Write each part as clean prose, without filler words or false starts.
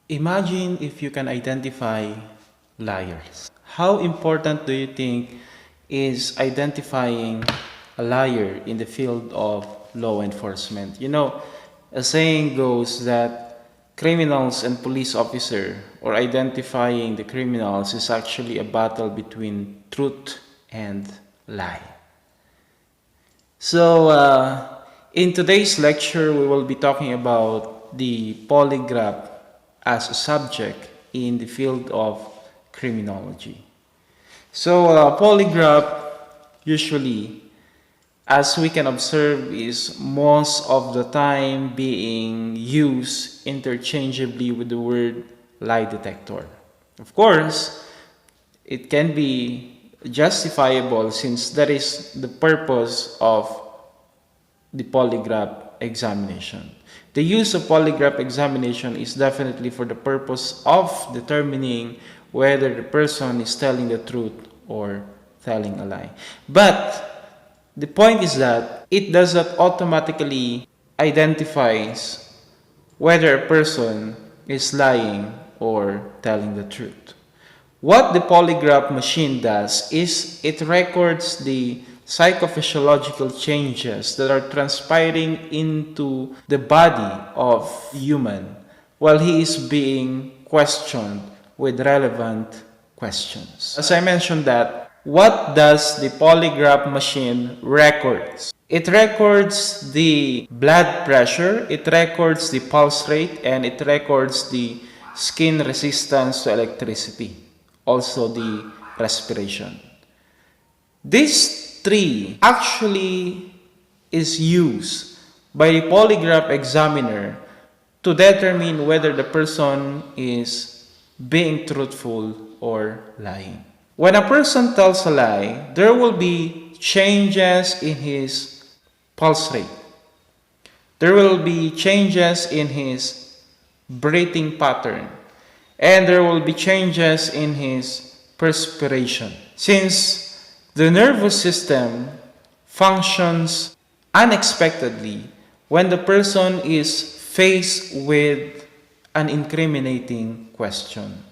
Imagine if you can identify liars. How important do you think is identifying a liar in the field of law enforcement? You know, a saying goes that criminals and police officer, or identifying the criminals, is actually a battle between truth and lie. So, in today's lecture, we will be talking about the polygraph as a subject in the field of criminology. So, polygraph usually, as we can observe, is most of the time being used interchangeably with the word lie detector. Of course, it can be justifiable since that is the purpose of the polygraph examination. The use of polygraph examination is definitely for the purpose of determining whether the person is telling the truth or telling a lie. But the point is that it does not automatically identifies whether a person is lying or telling the truth. What the polygraph machine does is it records the psychophysiological changes that are transpiring into the body of human while he is being questioned with relevant questions. As I mentioned that, what does the polygraph machine records? It records the blood pressure, it records the pulse rate, and it records the skin resistance to electricity, also the respiration. These three actually is used by the polygraph examiner to determine whether the person is being truthful or lying. When a person tells a lie, there will be changes in his pulse rate. There will be changes in his breathing pattern. And there will be changes in his perspiration. Since the nervous system functions unexpectedly when the person is faced with an incriminating question.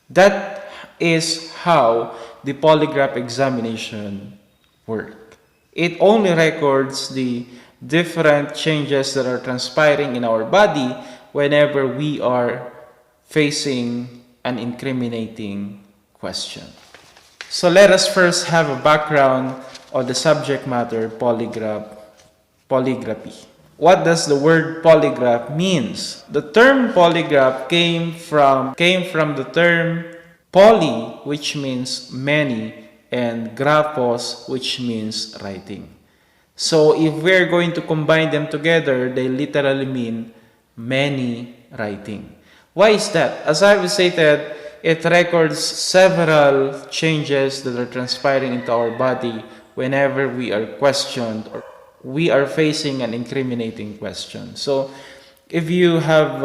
That is how the polygraph examination works. It only records the different changes that are transpiring in our body whenever we are facing an incriminating question. So let us first have a background on the subject matter polygraphy. What does the word polygraph means? The term polygraph came from the term poly, which means many, and graphos, which means writing. So if we're going to combine them together, they literally mean many writing. Why is that? As I've stated, it records several changes that are transpiring into our body whenever we are questioned or we are facing an incriminating question. So if you have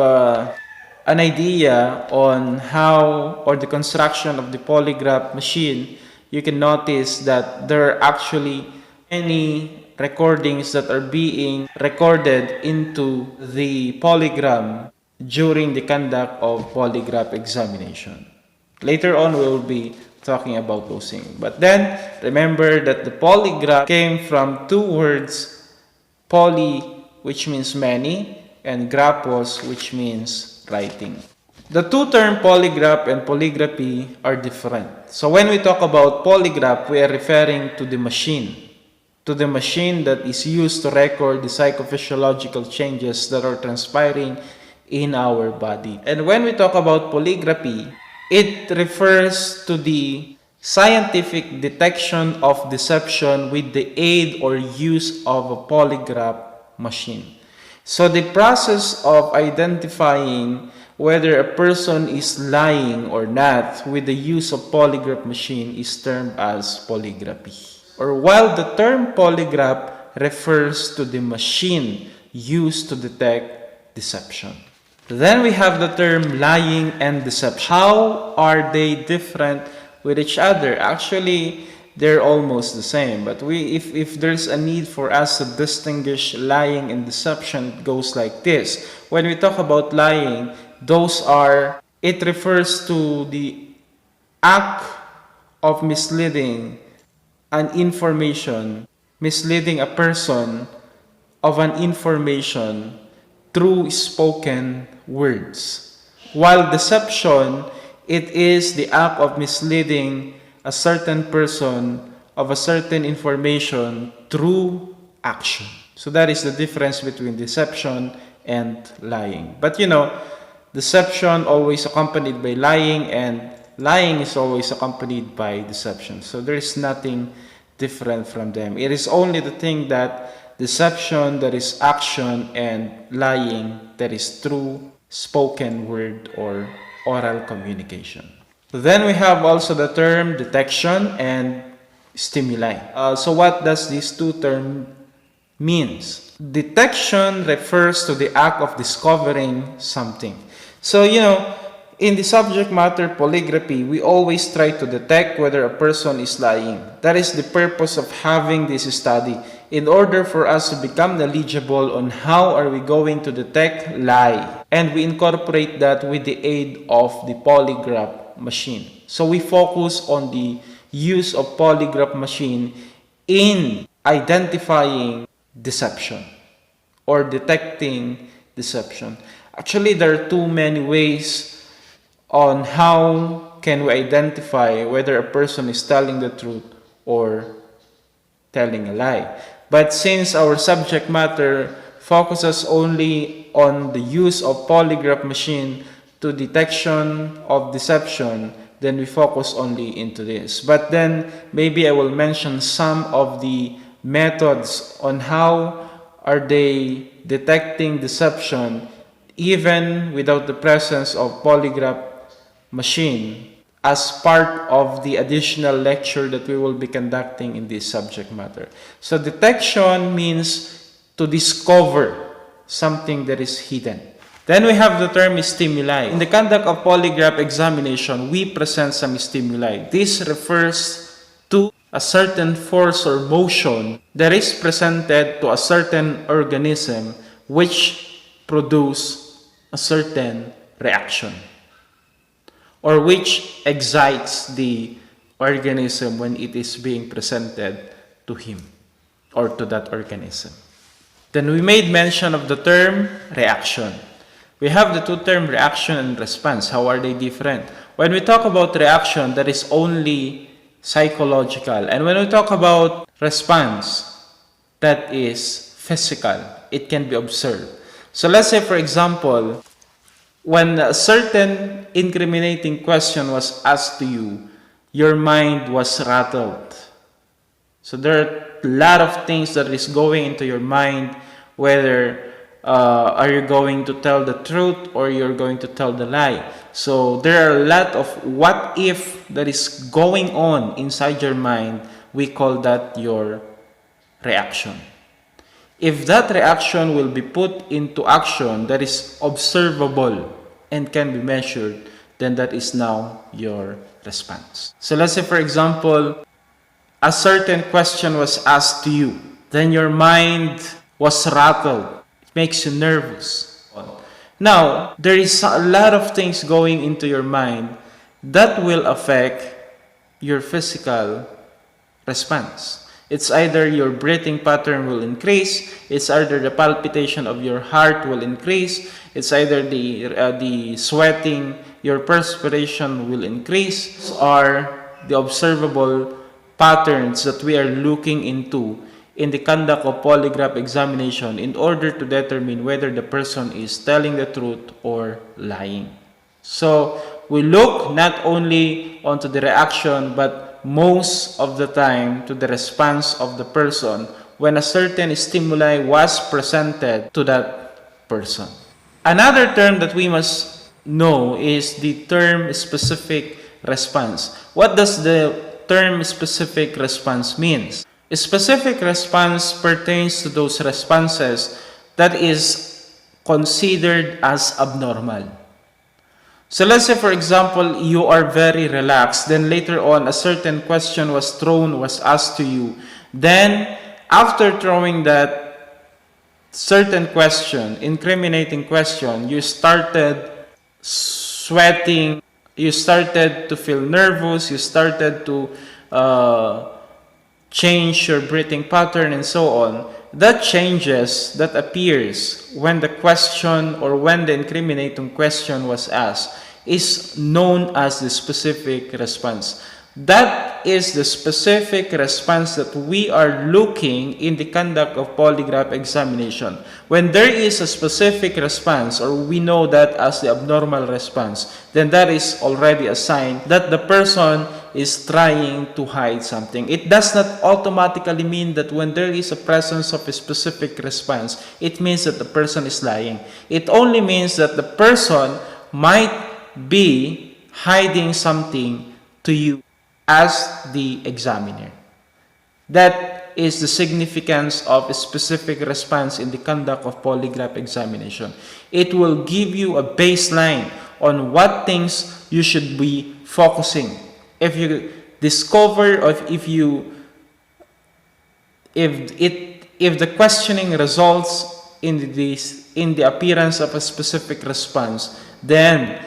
an idea on how or the construction of the polygraph machine, you can notice that there are actually many recordings that are being recorded into the polygram during the conduct of polygraph examination. Later on, we will be talking about those things. But then, remember that the polygraph came from two words, poly, which means many, and graphos, which means writing. The two terms polygraph and polygraphy are different. So when we talk about polygraph, we are referring to the machine that is used to record the psychophysiological changes that are transpiring in our body. And when we talk about polygraphy, it refers to the scientific detection of deception with the aid or use of a polygraph machine. So the process of identifying whether a person is lying or not with the use of polygraph machine is termed as polygraphy. Or while the term polygraph refers to the machine used to detect deception. Then we have the term lying and deception. How are they different with each other? Actually, they're almost the same. But if there's a need for us to distinguish lying and deception, it goes like this. When we talk about lying, it refers to the act of misleading a person of an information through spoken words. While deception, it is the act of misleading a certain person of a certain information through action. So that is the difference between deception and lying. But deception always accompanied by lying, and lying is always accompanied by deception. So there is nothing different from them. It is only the thing that deception, that is action, and lying, that is through spoken word or oral communication. Then we have also the term detection and stimuli. So what does these two terms means? Detection refers to the act of discovering something. So, in the subject matter polygraphy, we always try to detect whether a person is lying. That is the purpose of having this study, in order for us to become knowledgeable on how are we going to detect lie. And we incorporate that with the aid of the polygraph machine. So we focus on the use of polygraph machine in identifying deception or detecting deception. Actually, there are too many ways on how can we identify whether a person is telling the truth or telling a lie. But since our subject matter focuses only on the use of polygraph machine to detection of deception, then we focus only into this. But then maybe I will mention some of the methods on how are they detecting deception even without the presence of polygraph machine, as part of the additional lecture that we will be conducting in this subject matter. So detection means to discover something that is hidden. Then we have the term stimuli. In the conduct of polygraph examination, we present some stimuli. This refers to a certain force or motion that is presented to a certain organism which produce a certain reaction, or which excites the organism when it is being presented to him or to that organism. Then we made mention of the term reaction. We have the two terms reaction and response. How are they different? When we talk about reaction, that is only psychological. And when we talk about response, that is physical. It can be observed. So let's say, for example, when a certain incriminating question was asked to you, your mind was rattled. So there are a lot of things that is going into your mind, whether are you going to tell the truth or you're going to tell the lie. So there are a lot of what if that is going on inside your mind. We call that your reaction. If that reaction will be put into action that is observable and can be measured, then that is now your response. So let's say, for example, a certain question was asked to you, then your mind was rattled. It makes you nervous. Now, there is a lot of things going into your mind that will affect your physical response. It's either your breathing pattern will increase, it's either the palpitation of your heart will increase, it's either the sweating, your perspiration will increase, or the observable patterns that we are looking into in the conduct of polygraph examination in order to determine whether the person is telling the truth or lying. So we look not only onto the reaction, but most of the time to the response of the person when a certain stimuli was presented to that person. Another term that we must know is the term specific response. What does the term specific response means? A specific response pertains to those responses that is considered as abnormal. So let's say, for example, you are very relaxed, then later on a certain question was asked to you. Then after throwing that certain question, incriminating question, you started sweating, you started to feel nervous, you started to change your breathing pattern and so on, that changes, that appears when the question or when the incriminating question was asked is known as the specific response. That is the specific response that we are looking in the conduct of polygraph examination. When there is a specific response, or we know that as the abnormal response, then that is already a sign that the person is trying to hide something. It does not automatically mean that when there is a presence of a specific response, it means that the person is lying. It only means that the person might be hiding something to you as the examiner. That is the significance of a specific response in the conduct of polygraph examination. It will give you a baseline on what things you should be focusing. If you discover, or if the questioning results in the appearance of a specific response, then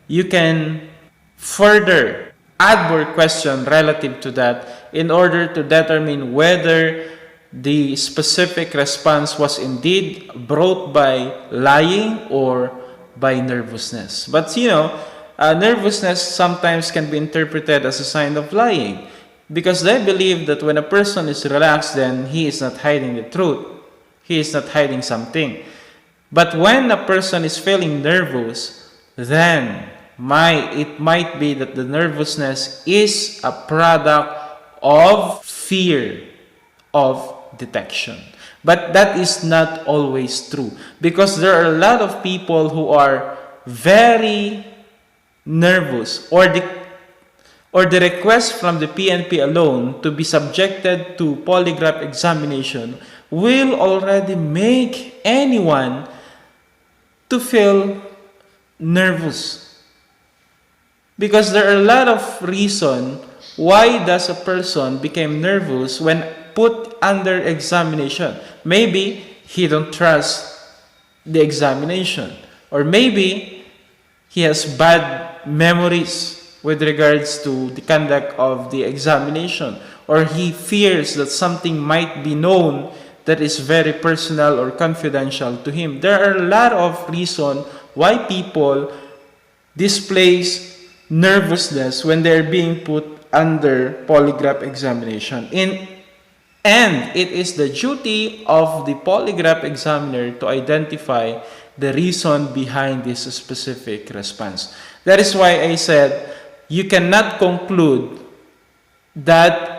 you can further add more question relative to that in order to determine whether the specific response was indeed brought by lying or by nervousness. But nervousness sometimes can be interpreted as a sign of lying, because they believe that when a person is relaxed, then he is not hiding the truth. He is not hiding something. But when a person is feeling nervous, then it might be that the nervousness is a product of fear of detection. But that is not always true, because there are a lot of people who are very nervous, or the request from the PNP alone to be subjected to polygraph examination will already make anyone to feel nervous. Because there are a lot of reasons why does a person become nervous when put under examination. Maybe he don't trust the examination, or maybe he has bad memories with regards to the conduct of the examination, or he fears that something might be known that is very personal or confidential to him. There are a lot of reasons why people displays nervousness when they're being put under polygraph examination. And it is the duty of the polygraph examiner to identify the reason behind this specific response. That is why I said you cannot conclude that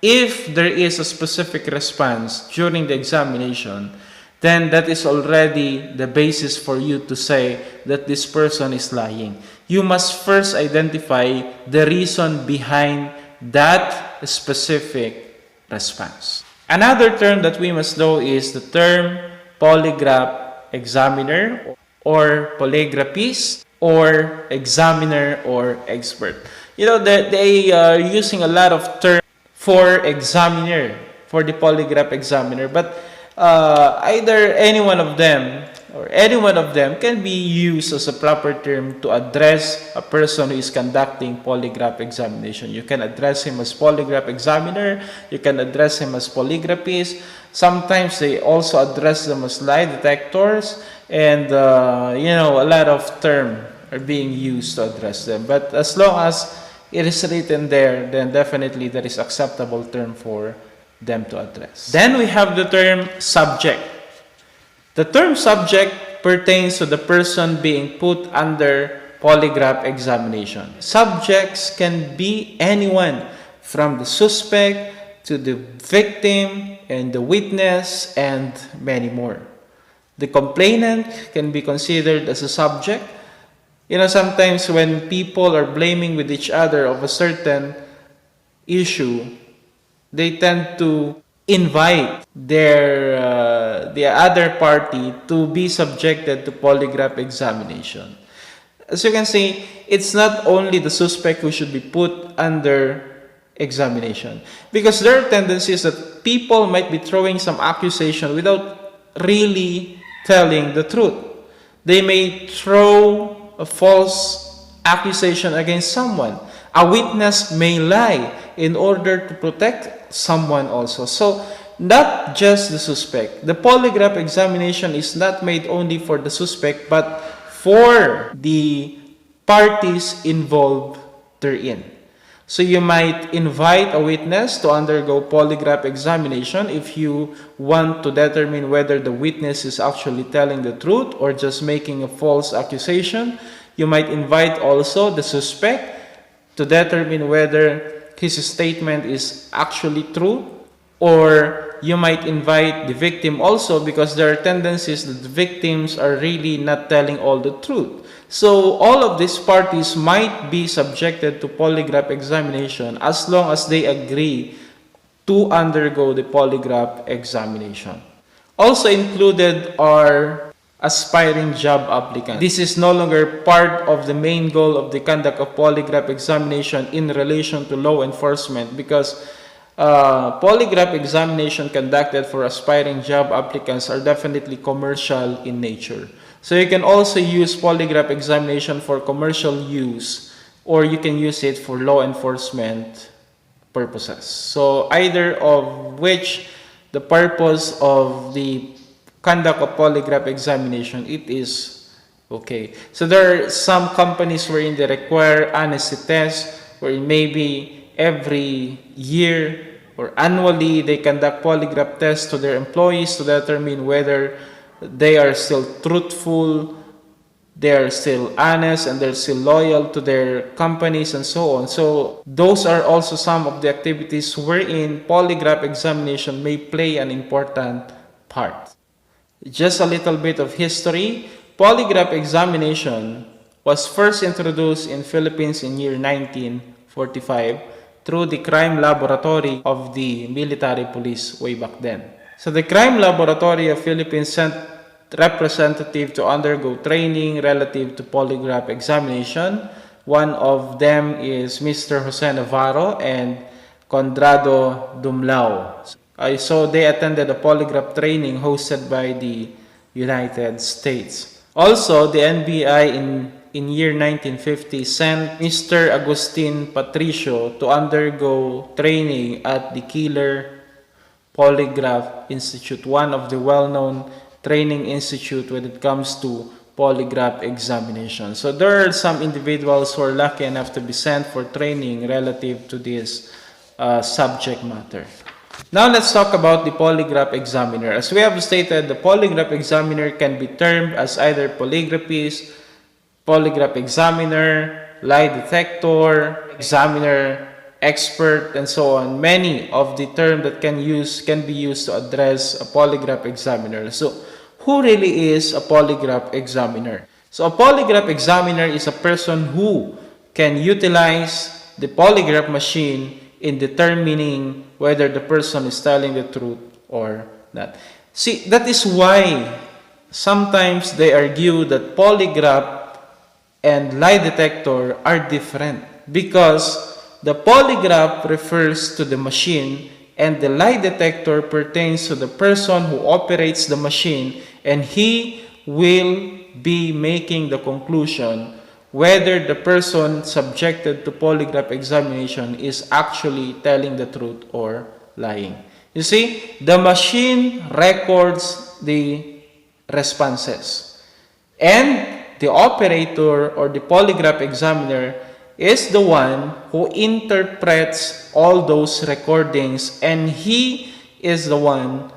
if there is a specific response during the examination, then that is already the basis for you to say that this person is lying. You must first identify the reason behind that specific response. Another term that we must know is the term polygraph examiner, or polygraphist, or examiner, or expert. They are using a lot of terms for examiner, for the polygraph examiner, but either any one of them can be used as a proper term to address a person who is conducting polygraph examination. You can address him as polygraph examiner, you can address him as polygraphist. Sometimes they also address them as lie detectors, and a lot of terms are being used to address them. But as long as it is written there, then definitely that is acceptable term for them to address. Then we have the term subject. The term subject pertains to the person being put under polygraph examination. Subjects can be anyone, from the suspect to the victim and the witness and many more. The complainant can be considered as a subject. Sometimes when people are blaming with each other of a certain issue, they tend to invite the other party to be subjected to polygraph examination. As you can see, it's not only the suspect who should be put under examination, because there are tendencies that people might be throwing some accusation without really telling the truth. They may throw a false accusation against someone. A witness may lie in order to protect someone also. So, not just the suspect. The polygraph examination is not made only for the suspect, but for the parties involved therein. So you might invite a witness to undergo polygraph examination if you want to determine whether the witness is actually telling the truth or just making a false accusation. You might invite also the suspect to determine whether his statement is actually true, or you might invite the victim also, because there are tendencies that the victims are really not telling all the truth. So all of these parties might be subjected to polygraph examination as long as they agree to undergo the polygraph examination. Also included are aspiring job applicants. This is no longer part of the main goal of the conduct of polygraph examination in relation to law enforcement, because polygraph examination conducted for aspiring job applicants are definitely commercial in nature. So you can also use polygraph examination for commercial use, or you can use it for law enforcement purposes. So either of which, the purpose of the conduct of polygraph examination, it is okay. So there are some companies wherein they require honesty tests, wherein maybe every year or annually they conduct polygraph tests to their employees to determine whether they are still truthful, they are still honest, and they're still loyal to their companies and so on. So those are also some of the activities wherein polygraph examination may play an important part. Just a little bit of history. Polygraph examination was first introduced in Philippines in year 1945 through the crime laboratory of the military police way back then. So the crime laboratory of Philippines sent representative to undergo training relative to polygraph examination. One of them is Mr. Jose Navarro and Condrado Dumlao. So they attended a polygraph training hosted by the United States. Also, the NBI in year 1950 sent Mr. Agustin Patricio to undergo training at the Killer Polygraph Institute, one of the well-known training institute when it comes to polygraph examination. So there are some individuals who are lucky enough to be sent for training relative to this subject matter. Now let's talk about the polygraph examiner. As we have stated, the polygraph examiner can be termed as either polygraphist, polygraph examiner, lie detector, examiner, expert, and so on. Many of the terms that can be used to address a polygraph examiner. So who really is a polygraph examiner? So a polygraph examiner is a person who can utilize the polygraph machine in determining whether the person is telling the truth or not. See, that is why sometimes they argue that polygraph and lie detector are different, because the polygraph refers to the machine and the lie detector pertains to the person who operates the machine, and he will be making the conclusion whether the person subjected to polygraph examination is actually telling the truth or lying. You see, the machine records the responses, and the operator or the polygraph examiner is the one who interprets all those recordings, and he is the one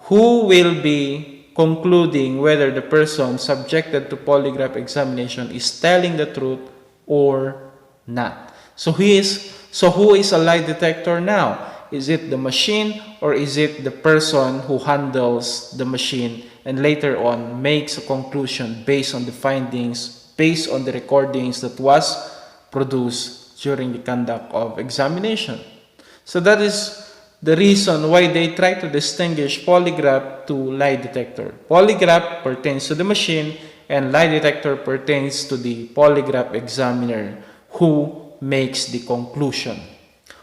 who will be concluding whether the person subjected to polygraph examination is telling the truth or not. So who is a lie detector now? Is it the machine, or is it the person who handles the machine and later on makes a conclusion based on the findings, based on the recordings that was produced during the conduct of examination? So that is the reason why they try to distinguish polygraph to lie detector. Polygraph pertains to the machine, and lie detector pertains to the polygraph examiner who makes the conclusion.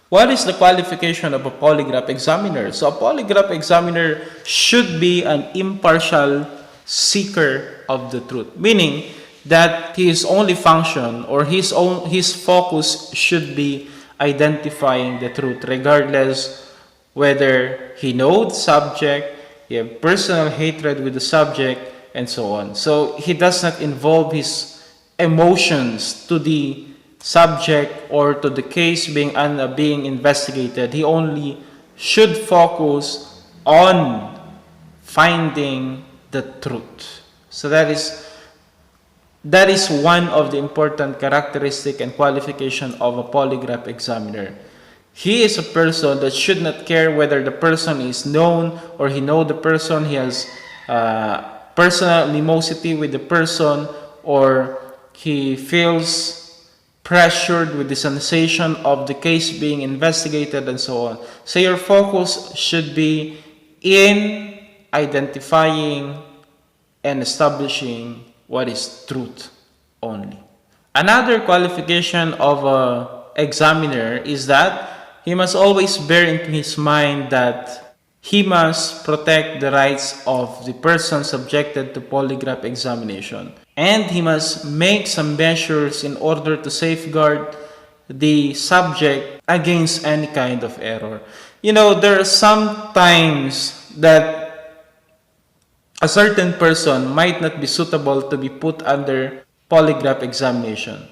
What is the qualification of a polygraph examiner? So a polygraph examiner should be an impartial seeker of the truth, meaning that his only function or his focus should be identifying the truth, regardless whether he knows the subject, he have personal hatred with the subject, and so on. So he does not involve his emotions to the subject or to the case being investigated. He only should focus on finding the truth. So that is one of the important characteristic and qualification of a polygraph examiner. He is a person that should not care whether the person is known or he know the person, he has personal animosity with the person, or he feels pressured with the sensation of the case being investigated, and so on. So your focus should be in identifying and establishing what is truth only. Another qualification of an examiner is that he must always bear in his mind that he must protect the rights of the person subjected to polygraph examination. And he must make some measures in order to safeguard the subject against any kind of error. There are some times that a certain person might not be suitable to be put under polygraph examination.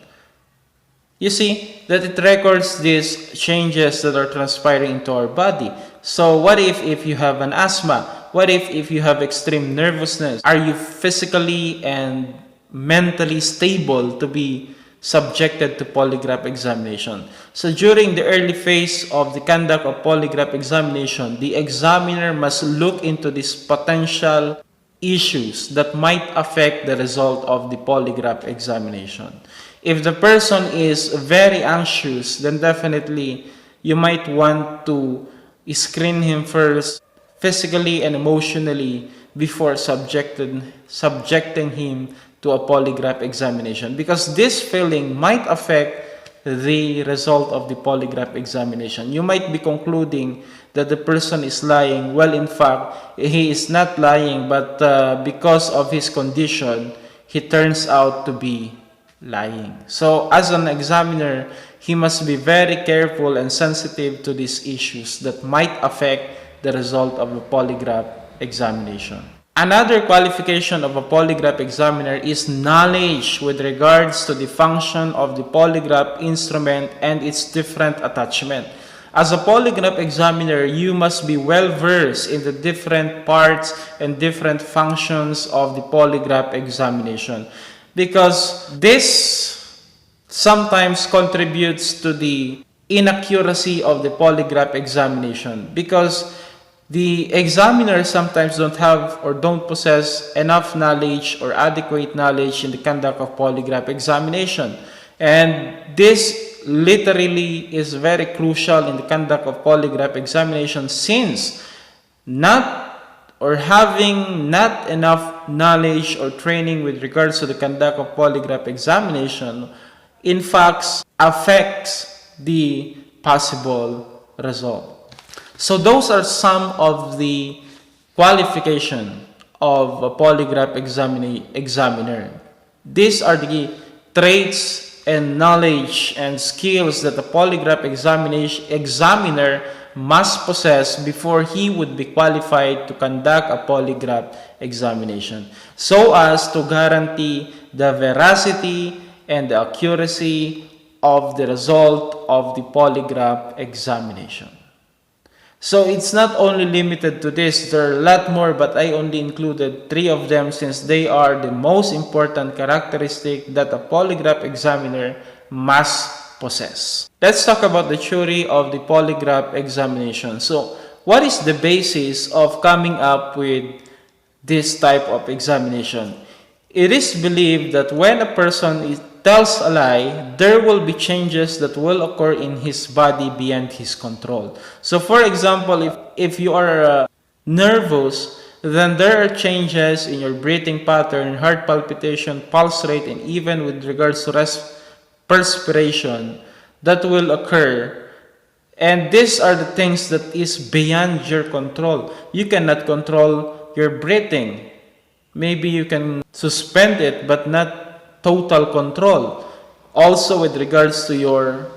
You see that it records these changes that are transpiring into our body. So what if you have an asthma? What if you have extreme nervousness? Are you physically and mentally stable to be subjected to polygraph examination? So during the early phase of the conduct of polygraph examination, the examiner must look into these potential issues that might affect the result of the polygraph examination. If the person is very anxious, then definitely you might want to screen him first, physically and emotionally, before subjecting him to a polygraph examination, because this feeling might affect the result of the polygraph examination. You might be concluding that the person is lying. Well, in fact, he is not lying, but because of his condition, he turns out to be lying. So as an examiner, he must be very careful and sensitive to these issues that might affect the result of a polygraph examination. Another qualification of a polygraph examiner is knowledge with regards to the function of the polygraph instrument and its different attachment. As a polygraph examiner, you must be well versed in the different parts and different functions of the polygraph examination, because this sometimes contributes to the inaccuracy of the polygraph examination, because the examiners sometimes don't have or don't possess enough knowledge or adequate knowledge in the conduct of polygraph examination. And this literally is very crucial in the conduct of polygraph examination, since having not enough knowledge or training with regards to the conduct of polygraph examination, in fact, affects the possible result. So those are some of the qualification of a polygraph examiner. These are the traits and knowledge and skills that a polygraph examiner must possess before he would be qualified to conduct a polygraph examination, so as to guarantee the veracity and the accuracy of the result of the polygraph examination. So it's not only limited to this, there are a lot more, but I only included 3 of them since they are the most important characteristic that a polygraph examiner must possess. Let's talk about the theory of the polygraph examination. So what is the basis of coming up with this type of examination? It is believed that when a person tells a lie, there will be changes that will occur in his body beyond his control. So for example, if you are nervous, then there are changes in your breathing pattern, heart palpitation, pulse rate, and even with regards to perspiration that will occur. And these are the things that is beyond your control. You cannot control your breathing. Maybe you can suspend it, but not total control. Also with regards to your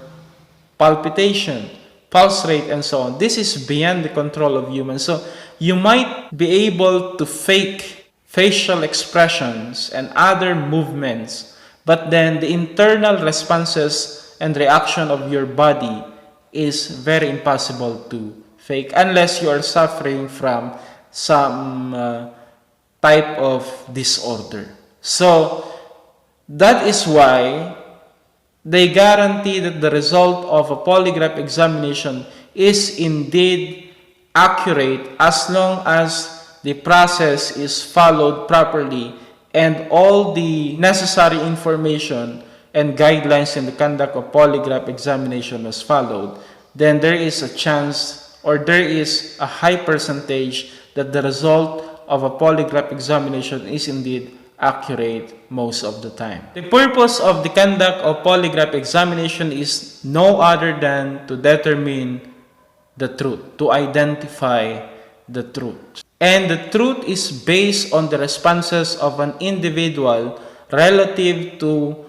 palpitation, pulse rate, and so on. This is beyond the control of humans. So you might be able to fake facial expressions and other movements, but then the internal responses and reaction of your body is very impossible to fake unless you are suffering from some type of disorder. So that is why they guarantee that the result of a polygraph examination is indeed accurate as long as the process is followed properly and all the necessary information and guidelines in the conduct of polygraph examination was followed. Then there is a chance, or there is a high percentage, that the result of a polygraph examination is indeed accurate most of the time. The purpose of the conduct of polygraph examination is no other than to determine the truth, to identify the truth. And the truth is based on the responses of an individual relative to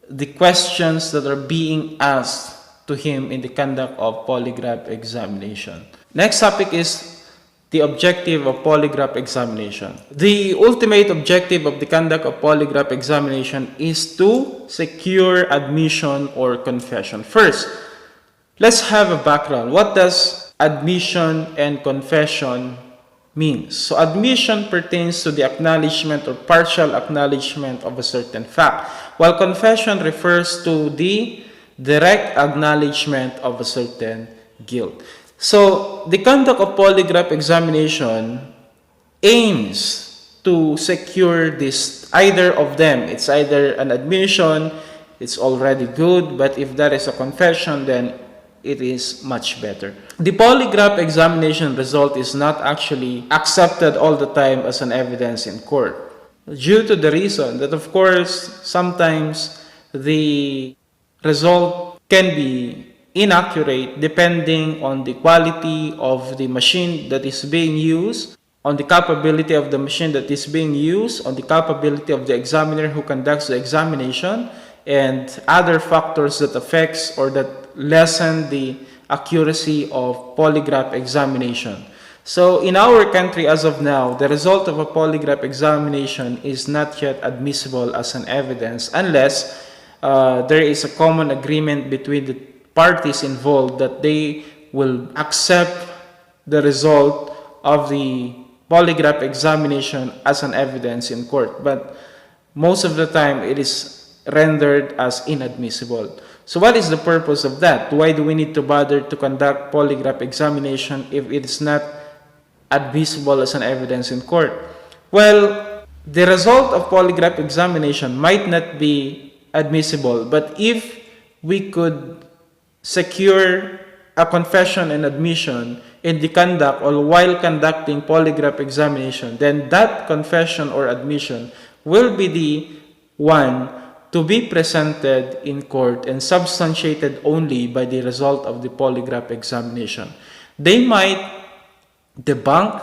the questions that are being asked to him in the conduct of polygraph examination. Next topic is the objective of polygraph examination. The ultimate objective of the conduct of polygraph examination is to secure admission or confession. First, let's have a background. What does admission and confession mean? So admission pertains to the acknowledgement or partial acknowledgement of a certain fact, while confession refers to the direct acknowledgement of a certain guilt. So, the conduct of polygraph examination aims to secure this, either of them. It's either an admission, it's already good, but if that is a confession, then it is much better. The polygraph examination result is not actually accepted all the time as an evidence in court, due to the reason that, of course, sometimes the result can be inaccurate depending on the quality of the machine that is being used, on the capability of the machine that is being used, on the capability of the examiner who conducts the examination, and other factors that affects or that lessen the accuracy of polygraph examination. So in our country as of now, the result of a polygraph examination is not yet admissible as an evidence unless there is a common agreement between the parties involved that they will accept the result of the polygraph examination as an evidence in court. But most of the time, it is rendered as inadmissible. So what is the purpose of that? Why do we need to bother to conduct polygraph examination if it is not admissible as an evidence in court? Well, the result of polygraph examination might not be admissible, but if we could secure a confession and admission in the conduct or while conducting polygraph examination, then that confession or admission will be the one to be presented in court and substantiated only by the result of the polygraph examination. They might debunk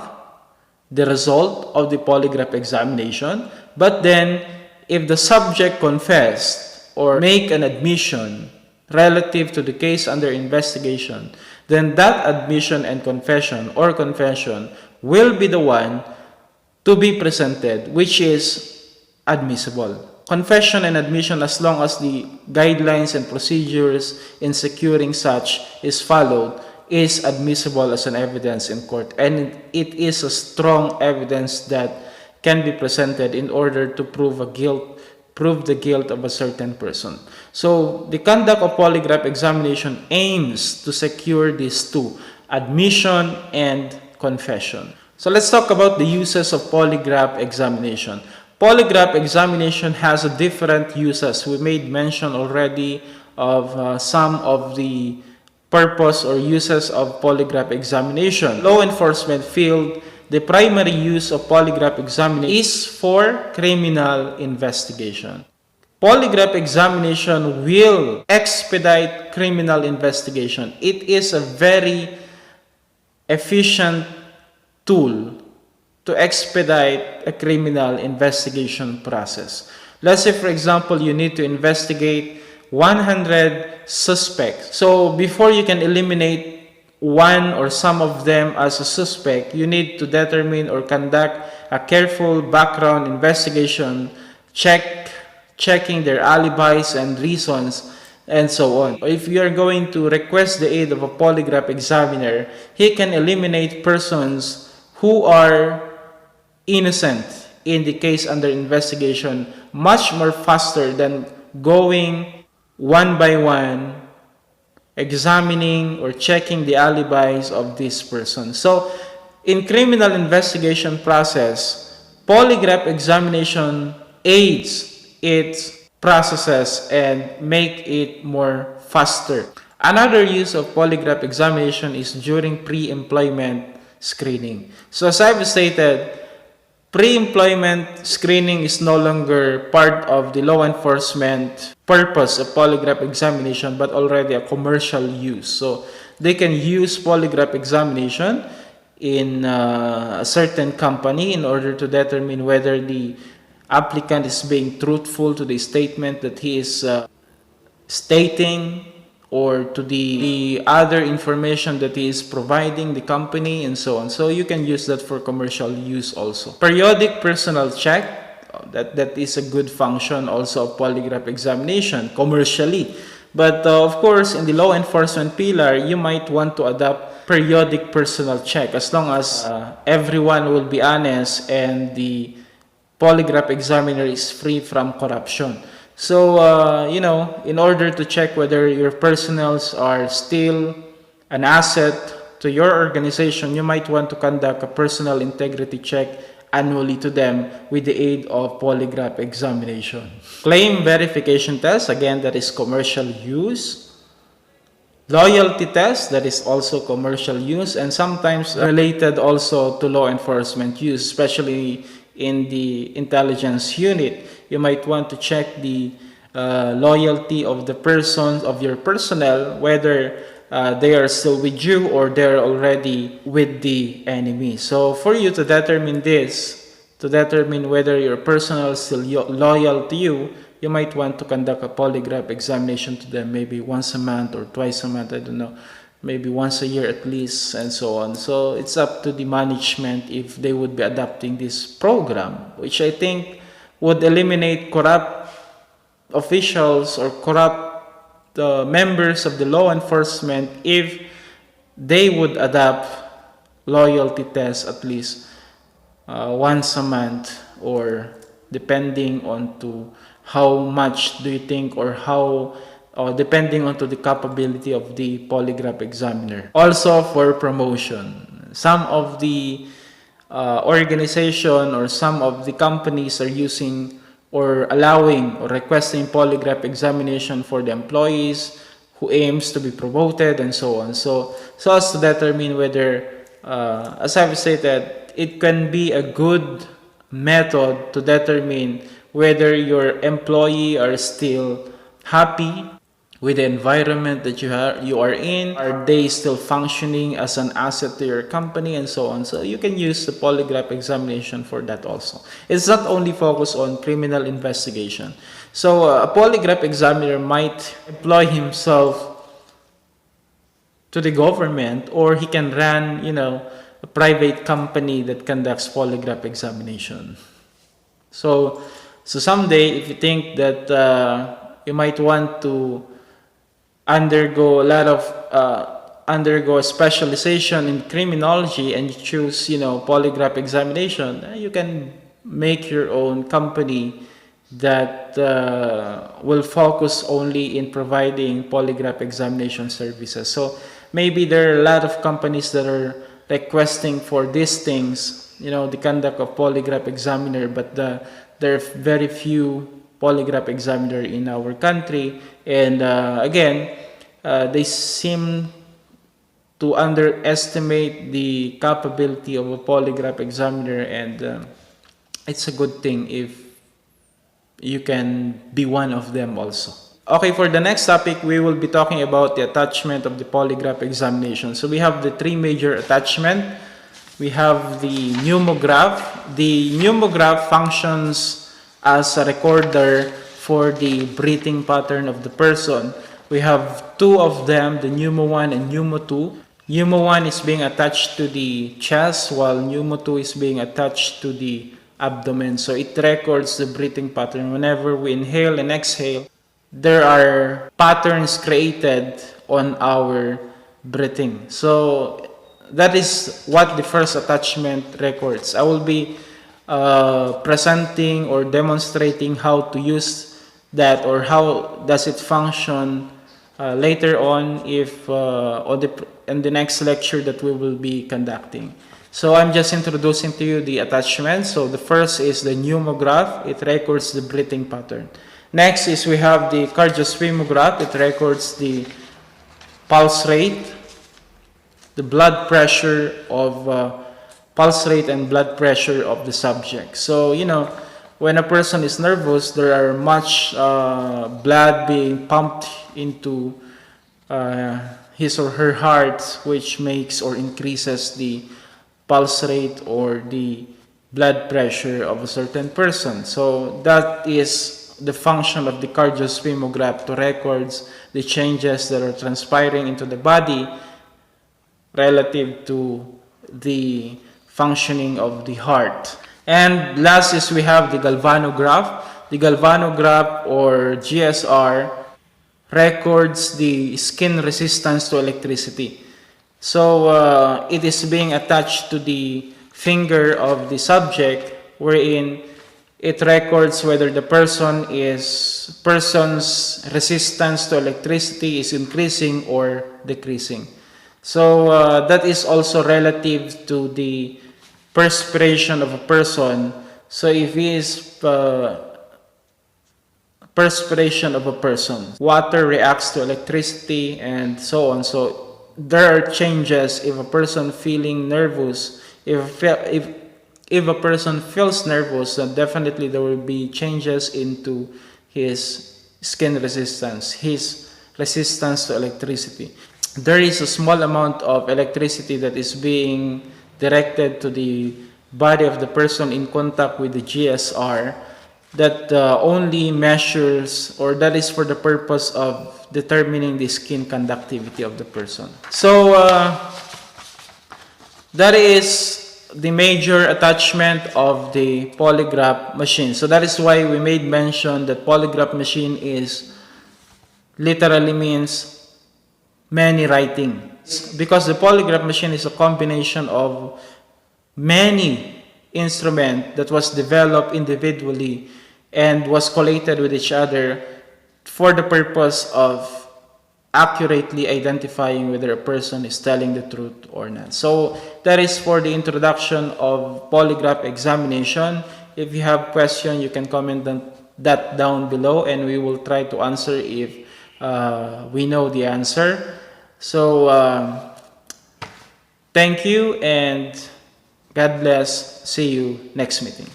the result of the polygraph examination, but then if the subject confessed or make an admission relative to the case under investigation, then that admission and confession or confession will be the one to be presented, which is admissible. Confession and admission, as long as the guidelines and procedures in securing such is followed, is admissible as an evidence in court. And it is a strong evidence that can be presented in order to prove the guilt of a certain person. So the conduct of polygraph examination aims to secure these two, admission and confession. So let's talk about the uses of polygraph examination. Polygraph examination has a different uses. We made mention already of some of the purpose or uses of polygraph examination. Law enforcement field, the primary use of polygraph examination is for criminal investigation. Polygraph examination will expedite criminal investigation. It is a very efficient tool to expedite a criminal investigation process. Let's say, for example, you need to investigate 100 suspects. So before you can eliminate one or some of them as a suspect, you need to determine or conduct a careful background investigation, checking their alibis and reasons, and so on. If you are going to request the aid of a polygraph examiner, he can eliminate persons who are innocent in the case under investigation much more faster than going one by one, examining or checking the alibis of this person. So in criminal investigation process, polygraph examination aids its processes and make it more faster. Another use of polygraph examination is during pre-employment screening. So as I've stated, pre-employment screening is no longer part of the law enforcement purpose of polygraph examination, but already a commercial use. So they can use polygraph examination in a certain company in order to determine whether the applicant is being truthful to the statement that he is stating, or to the other information that he is providing the company, and so on. So you can use that for commercial use also. Periodic personal check, that is a good function also of polygraph examination commercially. But of course, in the law enforcement pillar, you might want to adopt periodic personal check as long as everyone will be honest and the polygraph examiner is free from corruption. So, in order to check whether your personnels are still an asset to your organization, you might want to conduct a personal integrity check annually to them with the aid of polygraph examination. Claim verification test, again, that is commercial use. Loyalty test, that is also commercial use, and sometimes related also to law enforcement use, especially in the intelligence unit. You might want to check the loyalty of the persons, of your personnel, whether they are still with you or they're already with the enemy. So for you to determine this, to determine whether your personnel is still loyal to you, you might want to conduct a polygraph examination to them maybe once a month or twice a month, I don't know, maybe once a year at least, and so on. So it's up to the management if they would be adopting this program, which I think would eliminate corrupt officials or corrupt members of the law enforcement if they would adopt loyalty tests at least once a month, or depending on to how much do you think, or how depending on to the capability of the polygraph examiner. Also for promotion, some of the organization or some of the companies are using or allowing or requesting polygraph examination for the employees who aims to be promoted, and so on. So as to determine whether, as I've stated, it can be a good method to determine whether your employee are still happy with the environment that you are in. Are they still functioning as an asset to your company, and so on. So you can use the polygraph examination for that also. It's not only focused on criminal investigation. So a polygraph examiner might employ himself to the government, or he can run, a private company that conducts polygraph examination. So someday, if you think that you might want to undergo a specialization in criminology and you choose, polygraph examination, you can make your own company that will focus only in providing polygraph examination services. So maybe there are a lot of companies that are requesting for these things, the conduct of polygraph examiner, but there are very few polygraph examiner in our country, and again, they seem to underestimate the capability of a polygraph examiner, and it's a good thing if you can be one of them also. Okay, for the next topic, we will be talking about the attachment of the polygraph examination. So we have the three major attachments. We have the pneumograph. The pneumograph functions as a recorder for the breathing pattern of the person. We have two of them, the Pneumo 1 and Pneumo 2. Pneumo 1 is being attached to the chest, while Pneumo 2 is being attached to the abdomen. So it records the breathing pattern. Whenever we inhale and exhale, there are patterns created on our breathing. So that is what the first attachment records. I will be presenting or demonstrating how to use that, or how does it function later on if in the next lecture that we will be conducting. So I'm just introducing to you the attachments. So the first is the Pneumograph. It records the breathing pattern. Next is we have the Cardiosphemograph. It records the pulse rate, the blood pressure of pulse rate and blood pressure of the subject. So, you know, when a person is nervous, there are much blood being pumped into his or her heart, which makes or increases the pulse rate or the blood pressure of a certain person. So that is the function of the Cardiosphemograph, to records the changes that are transpiring into the body relative to the functioning of the heart. And last is we have the Galvanograph. The Galvanograph, or GSR, records the skin resistance to electricity. So it is being attached to the finger of the subject, wherein it records whether the person's resistance to electricity is increasing or decreasing. So that is also relative to the perspiration of a person. So if he is perspiration of a person, water reacts to electricity and so on. So there are changes if a person feeling nervous. If a person feels nervous, then definitely there will be changes into his skin resistance, his resistance to electricity. There is a small amount of electricity that is being directed to the body of the person in contact with the GSR, that only measures, or that is for the purpose of determining the skin conductivity of the person. So that is the major attachment of the polygraph machine. So that is why we made mention that polygraph machine is literally means many writing, because the polygraph machine is a combination of many instruments that was developed individually and was collated with each other for the purpose of accurately identifying whether a person is telling the truth or not. So that is for the introduction of polygraph examination. If you have questions, you can comment that down below, and we will try to answer if we know the answer. So thank you, and God bless. See you next meeting.